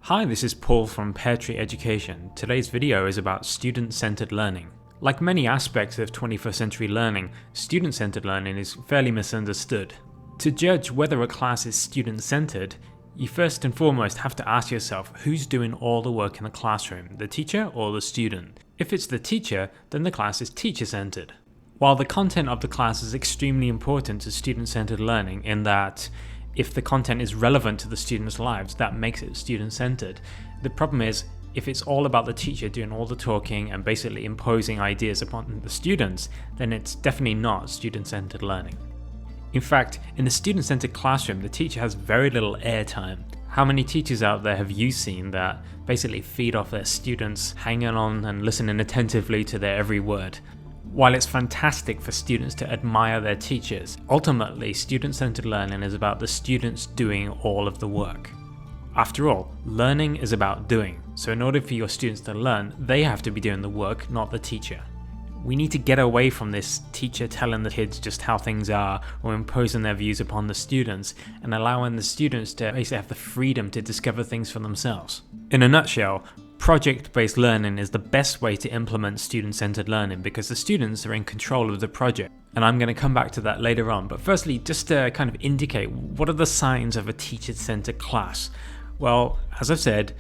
Hi, this is Paul from Pear Tree Education. Today's video is about student-centered learning. Like many aspects of 21st century learning, student-centered learning is fairly misunderstood. To judge whether a class is student-centered, you first and foremost have to ask yourself who's doing all the work in the classroom, the teacher or the student. If it's the teacher, then the class is teacher-centered. While the content of the class is extremely important to student-centered learning in that if the content is relevant to the students' lives, that makes it student-centered. The problem is, if it's all about the teacher doing all the talking and basically imposing ideas upon the students, then it's definitely not student-centered learning. In fact, in the student-centered classroom, the teacher has very little airtime. How many teachers out there have you seen that basically feed off their students, hanging on and listening attentively to their every word? While it's fantastic for students to admire their teachers, ultimately student-centered learning is about the students doing all of the work. After all, learning is about doing, so in order for your students to learn, they have to be doing the work, not the teacher. We need to get away from this teacher telling the kids just how things are or imposing their views upon the students and allowing the students to basically have the freedom to discover things for themselves. In a nutshell, project-based learning is the best way to implement student-centered learning because the students are in control of the project. And I'm going to come back to that later on. But firstly, just to kind of indicate, what are the signs of a teacher-centered class? Well, as I've said,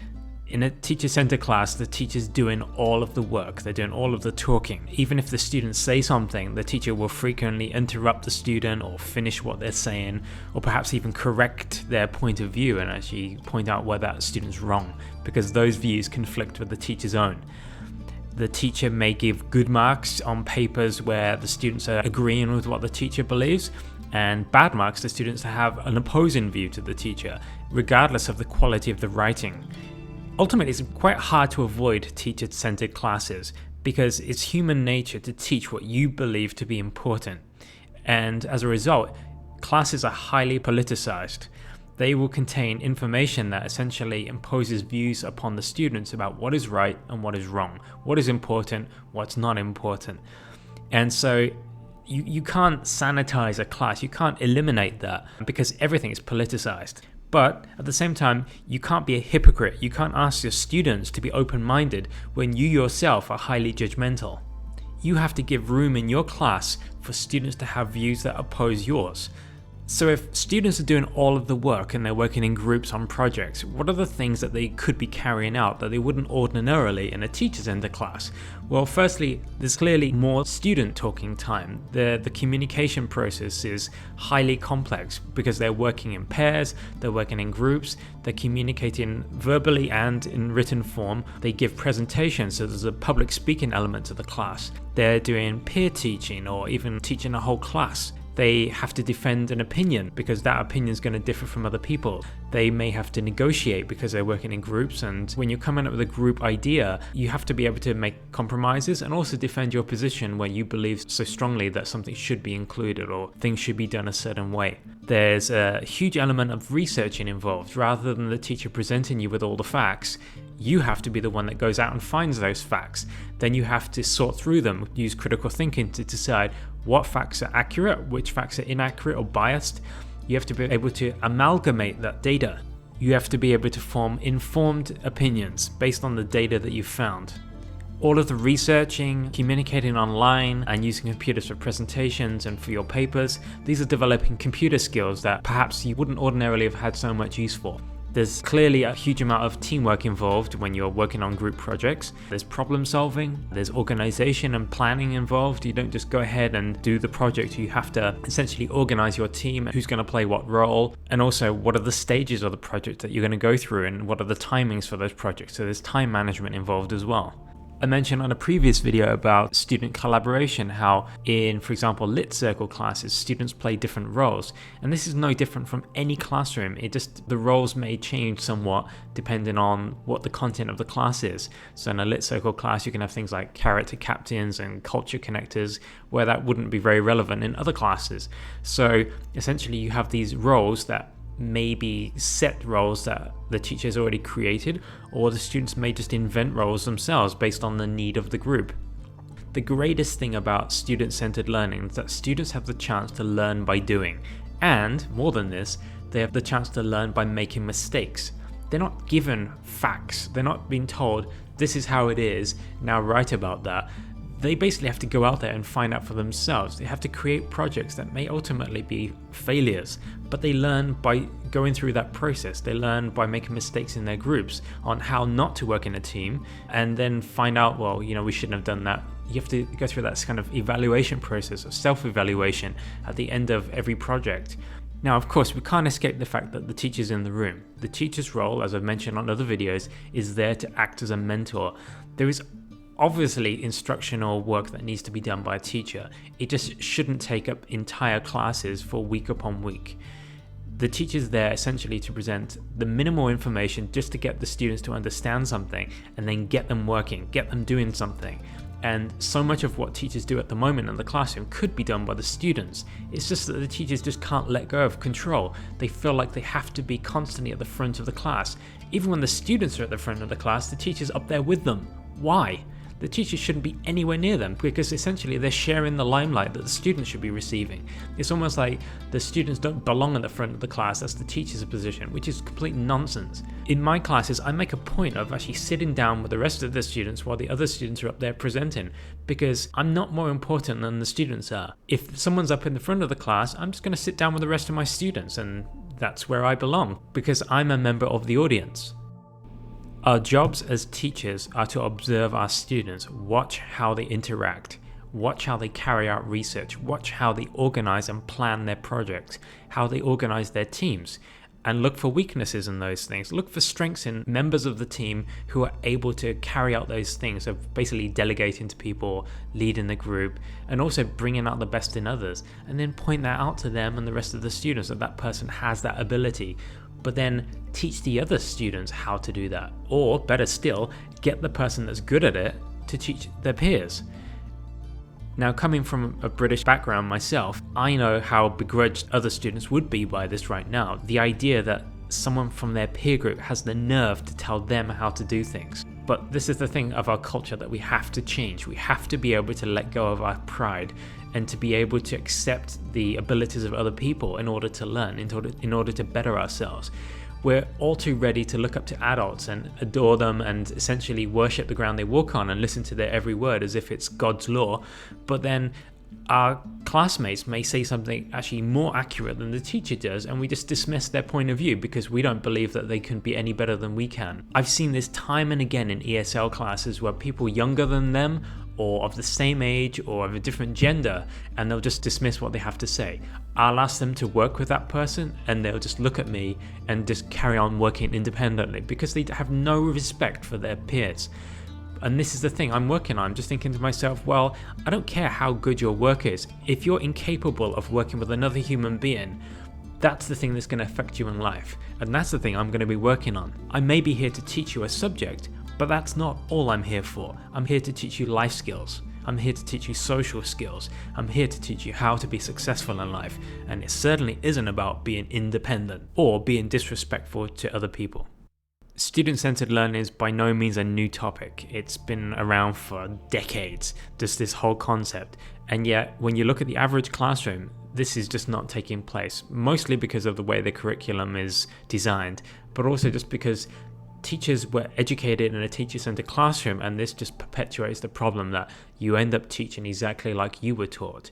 in a teacher-centered class, the teacher's doing all of the work, they're doing all of the talking. Even if the students say something, the teacher will frequently interrupt the student or finish what they're saying, or perhaps even correct their point of view and actually point out where that student's wrong, because those views conflict with the teacher's own. The teacher may give good marks on papers where the students are agreeing with what the teacher believes, and bad marks to students that have an opposing view to the teacher, regardless of the quality of the writing. Ultimately, it's quite hard to avoid teacher-centered classes because it's human nature to teach what you believe to be important. And as a result, classes are highly politicized. They will contain information that essentially imposes views upon the students about what is right and what is wrong, what is important, what's not important. And so you can't sanitize a class, you can't eliminate that because everything is politicized. But at the same time, you can't be a hypocrite. You can't ask your students to be open-minded when you yourself are highly judgmental. You have to give room in your class for students to have views that oppose yours. So if students are doing all of the work and they're working in groups on projects, what are the things that they could be carrying out that they wouldn't ordinarily in a teacher-centered class? Well, firstly, there's clearly more student talking time. The communication process is highly complex because they're working in pairs, they're working in groups, they're communicating verbally and in written form. They give presentations, so there's a public speaking element to the class. They're doing peer teaching or even teaching a whole class. They have to defend an opinion because that opinion is going to differ from other people. They may have to negotiate because they're working in groups, and when you're coming up with a group idea, you have to be able to make compromises and also defend your position when you believe so strongly that something should be included or things should be done a certain way. There's a huge element of researching involved. Rather than the teacher presenting you with all the facts, you have to be the one that goes out and finds those facts. Then you have to sort through them, use critical thinking to decide what facts are accurate, which facts are inaccurate or biased. You have to be able to amalgamate that data. You have to be able to form informed opinions based on the data that you've found. All of the researching, communicating online, and using computers for presentations and for your papers, these are developing computer skills that perhaps you wouldn't ordinarily have had so much use for. There's clearly a huge amount of teamwork involved when you're working on group projects. There's problem solving, there's organization and planning involved. You don't just go ahead and do the project. You have to essentially organize your team, who's going to play what role, and also what are the stages of the project that you're going to go through and what are the timings for those projects. So there's time management involved as well. I mentioned on a previous video about student collaboration, how in, for example, lit circle classes, students play different roles. And this is no different from any classroom. The roles may change somewhat depending on what the content of the class is. So in a lit circle class, you can have things like character captains and culture connectors, where that wouldn't be very relevant in other classes. So essentially you have these roles that maybe set roles that the teacher has already created, or the students may just invent roles themselves based on the need of the group. The greatest thing about student-centered learning is that students have the chance to learn by doing, and more than this, they have the chance to learn by making mistakes. they're not given facts. They're not being told, this is how it is, now write about that. They basically have to go out there and find out for themselves. They have to create projects that may ultimately be failures, but they learn by going through that process. They learn by making mistakes in their groups on how not to work in a team, and then find out, well, we shouldn't have done that. You have to go through that kind of evaluation process of self-evaluation at the end of every project. Now, of course, we can't escape the fact that the teacher's in the room. The teacher's role, as I've mentioned on other videos, is there to act as a mentor. There is obviously instructional work that needs to be done by a teacher. It just shouldn't take up entire classes for week upon week. The teacher's there essentially to present the minimal information just to get the students to understand something and then get them working, get them doing something. And so much of what teachers do at the moment in the classroom could be done by the students. It's just that the teachers just can't let go of control. They feel like they have to be constantly at the front of the class. Even when the students are at the front of the class, the teacher's up there with them. Why? The teachers shouldn't be anywhere near them, because essentially they're sharing the limelight that the students should be receiving. It's almost like the students don't belong at the front of the class, that's the teacher's position, which is complete nonsense. In my classes, I make a point of actually sitting down with the rest of the students while the other students are up there presenting, because I'm not more important than the students are. If someone's up in the front of the class, I'm just going to sit down with the rest of my students, and that's where I belong, because I'm a member of the audience. Our jobs as teachers are to observe our students, watch how they interact, watch how they carry out research, watch how they organize and plan their projects, how they organize their teams, and look for weaknesses in those things. Look for strengths in members of the team who are able to carry out those things of basically delegating to people, leading the group, and also bringing out the best in others, and then point that out to them and the rest of the students that that person has that ability. But then teach the other students how to do that. Or better still, get the person that's good at it to teach their peers. Now, coming from a British background myself, I know how begrudged other students would be by this right now. The idea that someone from their peer group has the nerve to tell them how to do things. But this is the thing of our culture that we have to change. We have to be able to let go of our pride and to be able to accept the abilities of other people in order to learn, in order to better ourselves. We're all too ready to look up to adults and adore them and essentially worship the ground they walk on and listen to their every word as if it's God's law. But then our classmates may say something actually more accurate than the teacher does, and we just dismiss their point of view because we don't believe that they can be any better than we can. I've seen this time and again in ESL classes where people younger than them or of the same age or of a different gender, and they'll just dismiss what they have to say. I'll ask them to work with that person and they'll just look at me and just carry on working independently because they have no respect for their peers. And this is the thing I'm working on. I'm just thinking to myself, well, I don't care how good your work is. If you're incapable of working with another human being, that's the thing that's going to affect you in life. And that's the thing I'm going to be working on. I may be here to teach you a subject, but that's not all I'm here for. I'm here to teach you life skills. I'm here to teach you social skills. I'm here to teach you how to be successful in life. And it certainly isn't about being independent or being disrespectful to other people. Student-centered learning is by no means a new topic. It's been around for decades, just this whole concept. And yet, when you look at the average classroom, this is just not taking place, mostly because of the way the curriculum is designed, but also just because teachers were educated in a teacher-centered classroom, and this just perpetuates the problem that you end up teaching exactly like you were taught.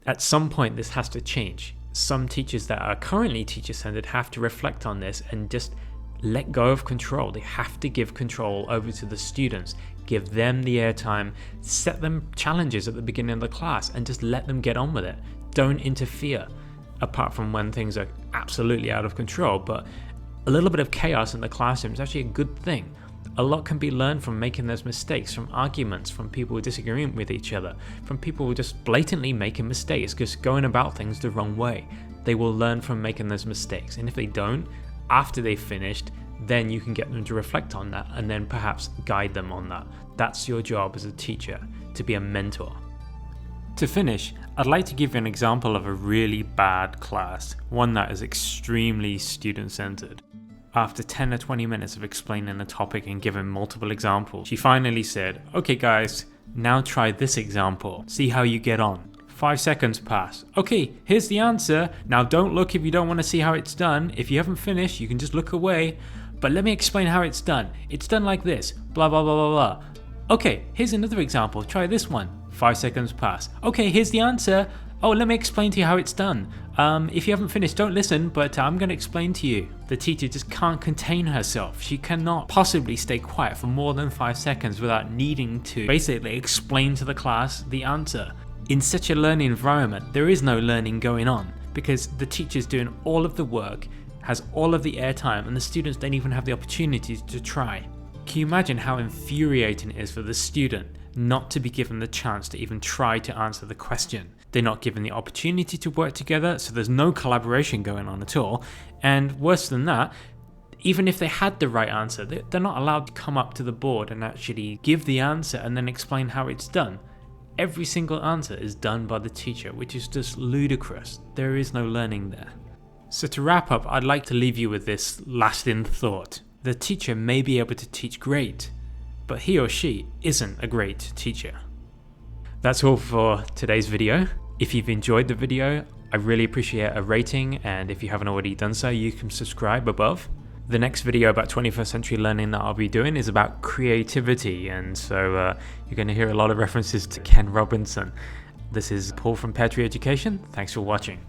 At some point, this has to change. Some teachers that are currently teacher-centered have to reflect on this and just let go of control. They have to give control over to the students, give them the airtime, set them challenges at the beginning of the class, and just let them get on with it. Don't interfere, apart from when things are absolutely out of control. But a little bit of chaos in the classroom is actually a good thing. A lot can be learned from making those mistakes, from arguments, from people disagreeing with each other, from people just blatantly making mistakes, just going about things the wrong way. They will learn from making those mistakes, and if they don't, after they've finished, then you can get them to reflect on that and then perhaps guide them on that. That's your job as a teacher, to be a mentor. To finish, I'd like to give you an example of a really bad class, one that is extremely student-centered. After 10 or 20 minutes of explaining the topic and giving multiple examples, she finally said, "Okay guys, now try this example, see how you get on." 5 seconds pass. "Okay, here's the answer. Now don't look if you don't want to see how it's done. If you haven't finished, you can just look away." but let me explain how it's done. It's done like this, blah blah blah blah blah. Okay, here's another example, try this one. 5 seconds pass. Okay, here's the answer. Oh, let me explain to you how it's done. If you haven't finished, don't listen, but I'm going to explain to you. The teacher just can't contain herself. She cannot possibly stay quiet for more than 5 seconds without needing to basically explain to the class the answer. In such a learning environment, there is no learning going on because the teacher's doing all of the work, has all of the airtime, and the students don't even have the opportunity to try. Can you imagine how infuriating it is for the student not to be given the chance to even try to answer the question? They're not given the opportunity to work together, so there's no collaboration going on at all. And worse than that, even if they had the right answer, they're not allowed to come up to the board and actually give the answer and then explain how it's done. Every single answer is done by the teacher, which is just ludicrous. There is no learning there. So to wrap up, I'd like to leave you with this lasting thought. The teacher may be able to teach great, but he or she isn't a great teacher. That's all for today's video. If you've enjoyed the video, I really appreciate a rating, and if you haven't already done so, you can subscribe above. The next video about 21st century learning that I'll be doing is about creativity, and so you're going to hear a lot of references to Ken Robinson. This is Paul from Pear Tree Education. Thanks for watching.